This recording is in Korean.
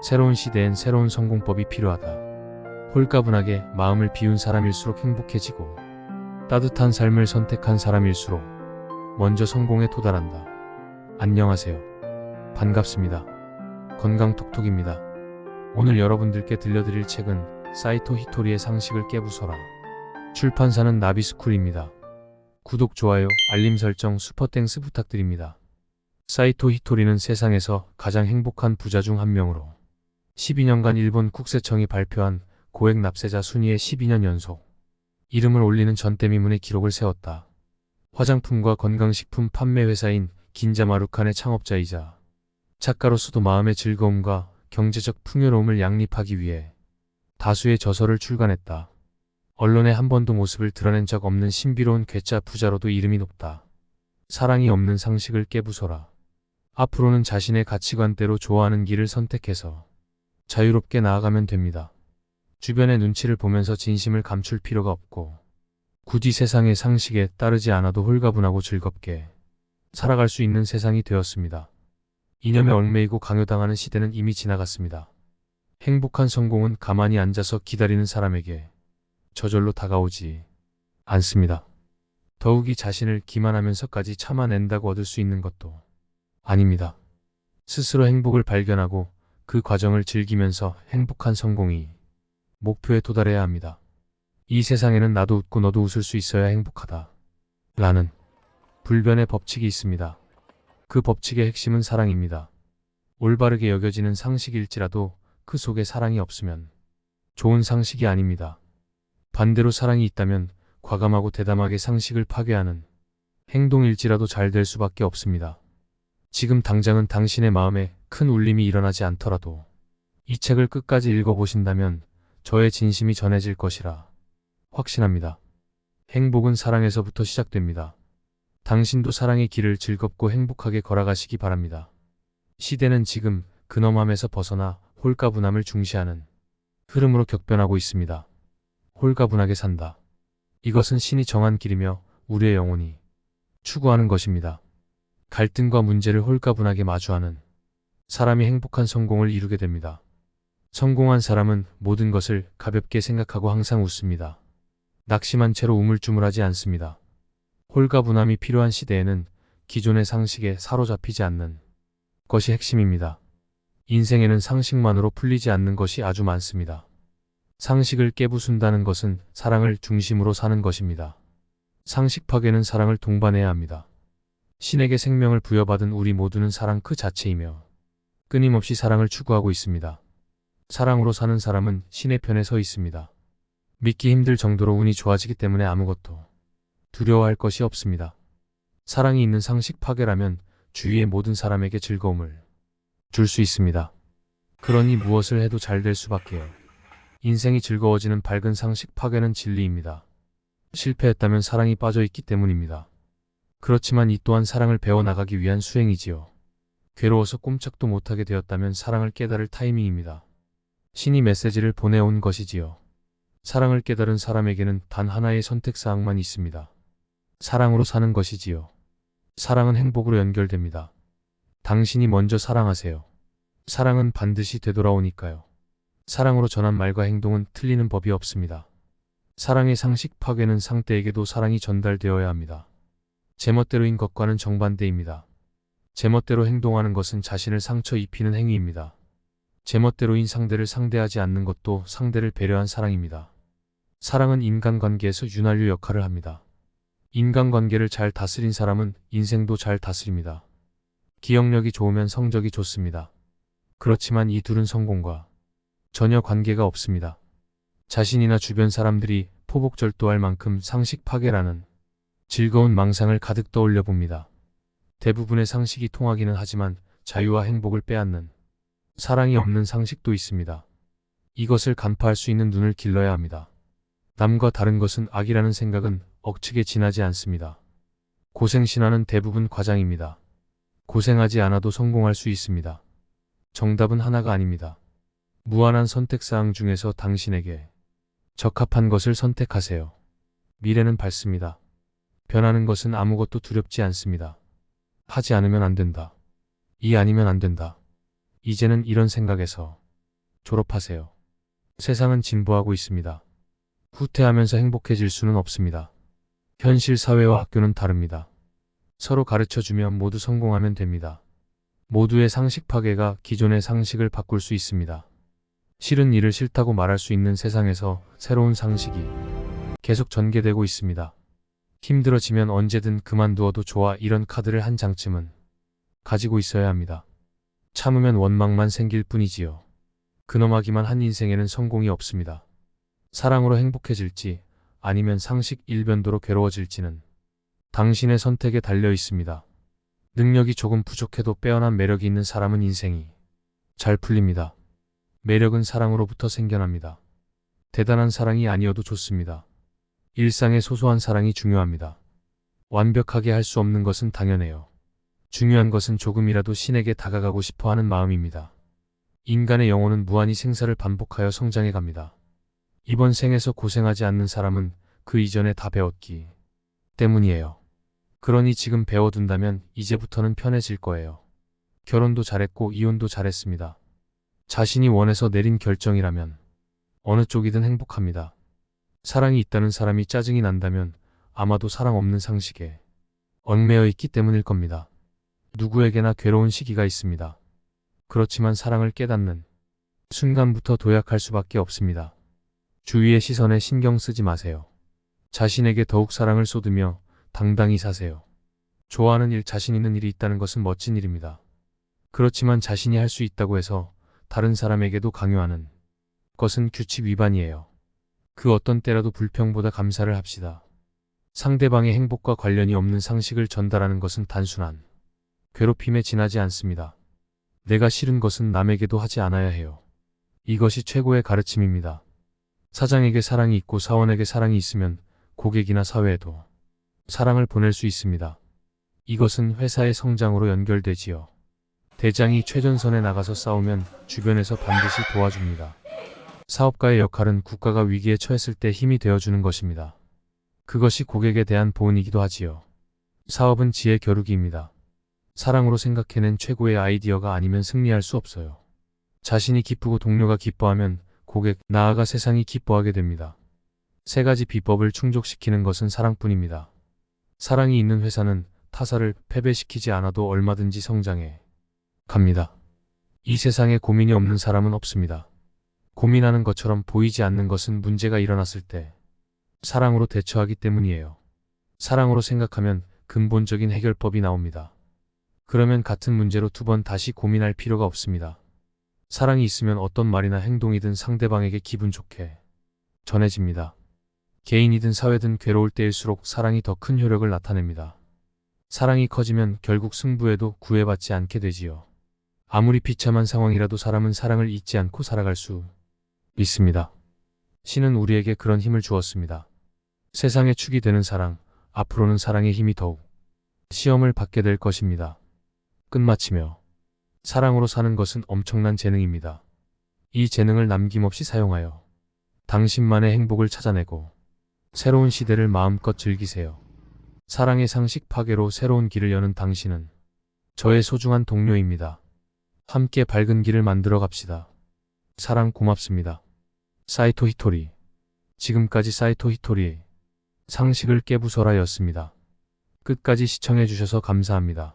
새로운 시대엔 새로운 성공법이 필요하다. 홀가분하게 마음을 비운 사람일수록 행복해지고 따뜻한 삶을 선택한 사람일수록 먼저 성공에 도달한다. 안녕하세요. 반갑습니다. 건강톡톡입니다. 오늘 여러분들께 들려드릴 책은 사이토 히토리의 상식을 깨부숴라. 출판사는 나비스쿨입니다. 구독, 좋아요, 알림 설정, 슈퍼땡스 부탁드립니다. 사이토 히토리는 세상에서 가장 행복한 부자 중 한 명으로 12년간 일본 국세청이 발표한 고액 납세자 순위에 12년 연속 이름을 올리는 전대미문의 기록을 세웠다. 화장품과 건강식품 판매 회사인 긴자마루칸의 창업자이자 작가로서도 마음의 즐거움과 경제적 풍요로움을 양립하기 위해 다수의 저서를 출간했다. 언론에 한 번도 모습을 드러낸 적 없는 신비로운 괴짜 부자로도 이름이 높다. 사랑이 없는 상식을 깨부숴라. 앞으로는 자신의 가치관대로 좋아하는 길을 선택해서 자유롭게 나아가면 됩니다. 주변의 눈치를 보면서 진심을 감출 필요가 없고 굳이 세상의 상식에 따르지 않아도 홀가분하고 즐겁게 살아갈 수 있는 세상이 되었습니다. 이념에 얽매이고 강요당하는 시대는 이미 지나갔습니다. 행복한 성공은 가만히 앉아서 기다리는 사람에게 저절로 다가오지 않습니다. 더욱이 자신을 기만하면서까지 참아낸다고 얻을 수 있는 것도 아닙니다. 스스로 행복을 발견하고 그 과정을 즐기면서 행복한 성공이 목표에 도달해야 합니다. 이 세상에는 나도 웃고 너도 웃을 수 있어야 행복하다. 라는 불변의 법칙이 있습니다. 그 법칙의 핵심은 사랑입니다. 올바르게 여겨지는 상식일지라도 그 속에 사랑이 없으면 좋은 상식이 아닙니다. 반대로 사랑이 있다면 과감하고 대담하게 상식을 파괴하는 행동일지라도 잘 될 수밖에 없습니다. 지금 당장은 당신의 마음에 큰 울림이 일어나지 않더라도 이 책을 끝까지 읽어보신다면 저의 진심이 전해질 것이라 확신합니다. 행복은 사랑에서부터 시작됩니다. 당신도 사랑의 길을 즐겁고 행복하게 걸어가시기 바랍니다. 시대는 지금 근엄함에서 벗어나 홀가분함을 중시하는 흐름으로 격변하고 있습니다. 홀가분하게 산다. 이것은 신이 정한 길이며 우리의 영혼이 추구하는 것입니다. 갈등과 문제를 홀가분하게 마주하는 사람이 행복한 성공을 이루게 됩니다. 성공한 사람은 모든 것을 가볍게 생각하고 항상 웃습니다. 낙심한 채로 우물쭈물하지 않습니다. 홀가분함이 필요한 시대에는 기존의 상식에 사로잡히지 않는 것이 핵심입니다. 인생에는 상식만으로 풀리지 않는 것이 아주 많습니다. 상식을 깨부순다는 것은 사랑을 중심으로 사는 것입니다. 상식 파괴는 사랑을 동반해야 합니다. 신에게 생명을 부여받은 우리 모두는 사랑 그 자체이며 끊임없이 사랑을 추구하고 있습니다. 사랑으로 사는 사람은 신의 편에 서 있습니다. 믿기 힘들 정도로 운이 좋아지기 때문에 아무것도 두려워할 것이 없습니다. 사랑이 있는 상식 파괴라면 주위의 모든 사람에게 즐거움을 줄 수 있습니다. 그러니 무엇을 해도 잘 될 수밖에요. 인생이 즐거워지는 밝은 상식 파괴는 진리입니다. 실패했다면 사랑이 빠져있기 때문입니다. 그렇지만 이 또한 사랑을 배워나가기 위한 수행이지요. 괴로워서 꼼짝도 못하게 되었다면 사랑을 깨달을 타이밍입니다. 신이 메시지를 보내온 것이지요. 사랑을 깨달은 사람에게는 단 하나의 선택사항만 있습니다. 사랑으로 사는 것이지요. 사랑은 행복으로 연결됩니다. 당신이 먼저 사랑하세요. 사랑은 반드시 되돌아오니까요. 사랑으로 전한 말과 행동은 틀리는 법이 없습니다. 사랑의 상식 파괴는 상대에게도 사랑이 전달되어야 합니다. 제멋대로인 것과는 정반대입니다. 제멋대로 행동하는 것은 자신을 상처 입히는 행위입니다. 제멋대로인 상대를 상대하지 않는 것도 상대를 배려한 사랑입니다. 사랑은 인간관계에서 윤활유 역할을 합니다. 인간관계를 잘 다스린 사람은 인생도 잘 다스립니다. 기억력이 좋으면 성적이 좋습니다. 그렇지만 이 둘은 성공과 전혀 관계가 없습니다. 자신이나 주변 사람들이 포복절도할 만큼 상식 파괴라는 즐거운 망상을 가득 떠올려 봅니다. 대부분의 상식이 통하기는 하지만 자유와 행복을 빼앗는 사랑이 없는 상식도 있습니다. 이것을 간파할 수 있는 눈을 길러야 합니다. 남과 다른 것은 악이라는 생각은 억측에 지나지 않습니다. 고생신화는 대부분 과장입니다. 고생하지 않아도 성공할 수 있습니다. 정답은 하나가 아닙니다. 무한한 선택사항 중에서 당신에게 적합한 것을 선택하세요. 미래는 밝습니다. 변하는 것은 아무것도 두렵지 않습니다. 하지 않으면 안 된다. 이 아니면 안 된다. 이제는 이런 생각에서 졸업하세요. 세상은 진보하고 있습니다. 후퇴하면서 행복해질 수는 없습니다. 현실 사회와 학교는 다릅니다. 서로 가르쳐주면 모두 성공하면 됩니다. 모두의 상식 파괴가 기존의 상식을 바꿀 수 있습니다. 싫은 일을 싫다고 말할 수 있는 세상에서 새로운 상식이 계속 전개되고 있습니다. 힘들어지면 언제든 그만두어도 좋아, 이런 카드를 한 장쯤은 가지고 있어야 합니다. 참으면 원망만 생길 뿐이지요. 근엄하기만 한 인생에는 성공이 없습니다. 사랑으로 행복해질지 아니면 상식 일변도로 괴로워질지는 당신의 선택에 달려 있습니다. 능력이 조금 부족해도 빼어난 매력이 있는 사람은 인생이 잘 풀립니다. 매력은 사랑으로부터 생겨납니다. 대단한 사랑이 아니어도 좋습니다. 일상의 소소한 사랑이 중요합니다. 완벽하게 할 수 없는 것은 당연해요. 중요한 것은 조금이라도 신에게 다가가고 싶어 하는 마음입니다. 인간의 영혼은 무한히 생사를 반복하여 성장해 갑니다. 이번 생에서 고생하지 않는 사람은 그 이전에 다 배웠기 때문이에요. 그러니 지금 배워둔다면 이제부터는 편해질 거예요. 결혼도 잘했고 이혼도 잘했습니다. 자신이 원해서 내린 결정이라면 어느 쪽이든 행복합니다. 사랑이 있다는 사람이 짜증이 난다면 아마도 사랑 없는 상식에 얽매여 있기 때문일 겁니다. 누구에게나 괴로운 시기가 있습니다. 그렇지만 사랑을 깨닫는 순간부터 도약할 수밖에 없습니다. 주위의 시선에 신경 쓰지 마세요. 자신에게 더욱 사랑을 쏟으며 당당히 사세요. 좋아하는 일, 자신 있는 일이 있다는 것은 멋진 일입니다. 그렇지만 자신이 할 수 있다고 해서 다른 사람에게도 강요하는 것은 규칙 위반이에요. 그 어떤 때라도 불평보다 감사를 합시다. 상대방의 행복과 관련이 없는 상식을 전달하는 것은 단순한 괴롭힘에 지나지 않습니다. 내가 싫은 것은 남에게도 하지 않아야 해요. 이것이 최고의 가르침입니다. 사장에게 사랑이 있고 사원에게 사랑이 있으면 고객이나 사회에도 사랑을 보낼 수 있습니다. 이것은 회사의 성장으로 연결되지요. 대장이 최전선에 나가서 싸우면 주변에서 반드시 도와줍니다. 사업가의 역할은 국가가 위기에 처했을 때 힘이 되어주는 것입니다. 그것이 고객에 대한 보은이기도 하지요. 사업은 지혜 겨루기입니다. 사랑으로 생각해낸 최고의 아이디어가 아니면 승리할 수 없어요. 자신이 기쁘고 동료가 기뻐하면 고객, 나아가 세상이 기뻐하게 됩니다. 세 가지 비법을 충족시키는 것은 사랑뿐입니다. 사랑이 있는 회사는 타사를 패배시키지 않아도 얼마든지 성장해 갑니다. 이 세상에 고민이 없는 사람은 없습니다. 고민하는 것처럼 보이지 않는 것은 문제가 일어났을 때 사랑으로 대처하기 때문이에요. 사랑으로 생각하면 근본적인 해결법이 나옵니다. 그러면 같은 문제로 두 번 다시 고민할 필요가 없습니다. 사랑이 있으면 어떤 말이나 행동이든 상대방에게 기분 좋게 전해집니다. 개인이든 사회든 괴로울 때일수록 사랑이 더 큰 효력을 나타냅니다. 사랑이 커지면 결국 승부에도 구애받지 않게 되지요. 아무리 비참한 상황이라도 사람은 사랑을 잊지 않고 살아갈 수 있습니다. 신은 우리에게 그런 힘을 주었습니다. 세상의 축이 되는 사랑, 앞으로는 사랑의 힘이 더욱 시험을 받게 될 것입니다. 끝마치며 사랑으로 사는 것은 엄청난 재능입니다. 이 재능을 남김없이 사용하여 당신만의 행복을 찾아내고 새로운 시대를 마음껏 즐기세요. 사랑의 상식 파괴로 새로운 길을 여는 당신은 저의 소중한 동료입니다. 함께 밝은 길을 만들어 갑시다. 사랑 고맙습니다. 사이토 히토리. 지금까지 사이토 히토리의 상식을 깨부숴라 였습니다. 끝까지 시청해 주셔서 감사합니다.